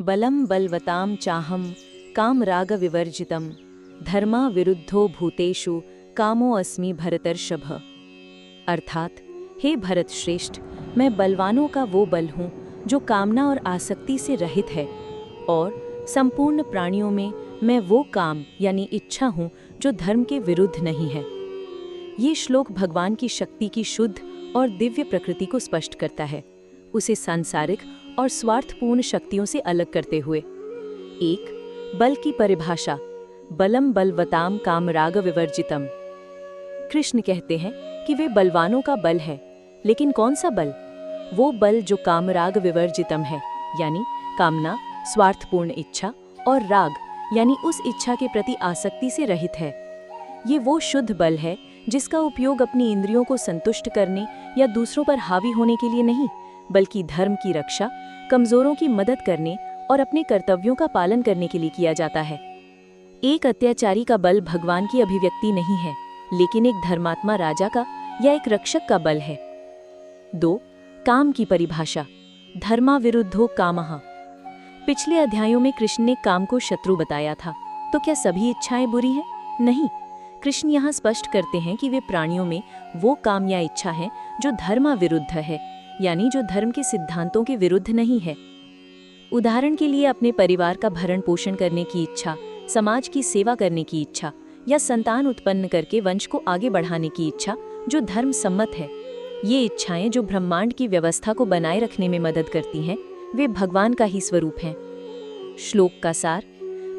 बलं बलवतां चाहं काम राग विवर्जितम धर्मा विरुद्धो भूतेषु कामो अस्मि भरतर्षभ। अर्थात, हे भरत श्रेष्ठ, मैं बलवानों का वो बल हूँ जो कामना और आसक्ति से रहित है, और संपूर्ण प्राणियों में मैं वो काम यानी इच्छा हूँ जो धर्म के विरुद्ध नहीं है। ये श्लोक भगवान की शक्ति की शुद्ध और दिव्य प्रकृति को स्पष्ट करता है, उसे सांसारिक और स्वार्थपूर्ण शक्तियों से अलग करते हुए। एक, बल की परिभाषा, बलम बलवताम कामराग विवर्जितम। कृष्ण कहते हैं कि वे बलवानों का बल है, लेकिन कौन सा बल? वो बल जो कामराग विवर्जितम है, यानी कामना, स्वार्थपूर्ण इच्छा और राग यानी उस इच्छा के प्रति आसक्ति से रहित है। ये वो शुद्ध बल है जिसका उपयोग अपनी इंद्रियों को संतुष्ट करने या दूसरों पर हावी होने के लिए नहीं, बल्कि धर्म की रक्षा, कमजोरों की मदद करने और अपने कर्तव्यों का पालन करने के लिए किया जाता है। एक अत्याचारी का बल भगवान की अभिव्यक्ति नहीं है, लेकिन एक धर्मात्मा राजा का या एक रक्षक का बल है। 2. काम की परिभाषा, धर्मा विरुद्धो कामः। पिछले अध्यायों में कृष्ण ने काम को शत्रु बताया था, तो क्या सभी इच्छाएं बुरी हैं? नहीं। कृष्ण यहाँ स्पष्ट करते हैं कि वे प्राणियों में वो काम या इच्छा है जो धर्मा विरुद्ध है, यानी जो धर्म के सिद्धांतों के विरुद्ध नहीं है। उदाहरण के लिए अपने परिवार का भरण पोषण करने की इच्छा, समाज की सेवा करने की इच्छा या संतान उत्पन्न करके वंश को आगे बढ़ाने की इच्छा जो धर्म सम्मत है। ये इच्छाएं जो ब्रह्मांड की व्यवस्था को बनाए रखने में मदद करती हैं, वे भगवान का ही स्वरूप हैं। श्लोक का सार,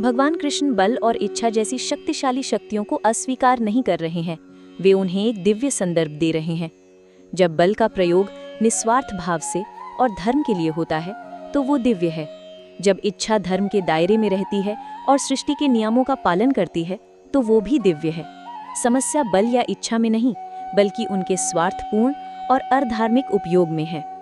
भगवान कृष्ण बल और इच्छा जैसी शक्तिशाली शक्तियों को अस्वीकार नहीं कर रहे हैं, वे उन्हें एक दिव्य संदर्भ दे रहे हैं। जब बल का प्रयोग निस्वार्थ भाव से और धर्म के लिए होता है तो वो दिव्य है। जब इच्छा धर्म के दायरे में रहती है और सृष्टि के नियमों का पालन करती है तो वो भी दिव्य है। समस्या बल या इच्छा में नहीं, बल्कि उनके स्वार्थपूर्ण और अधार्मिक उपयोग में है।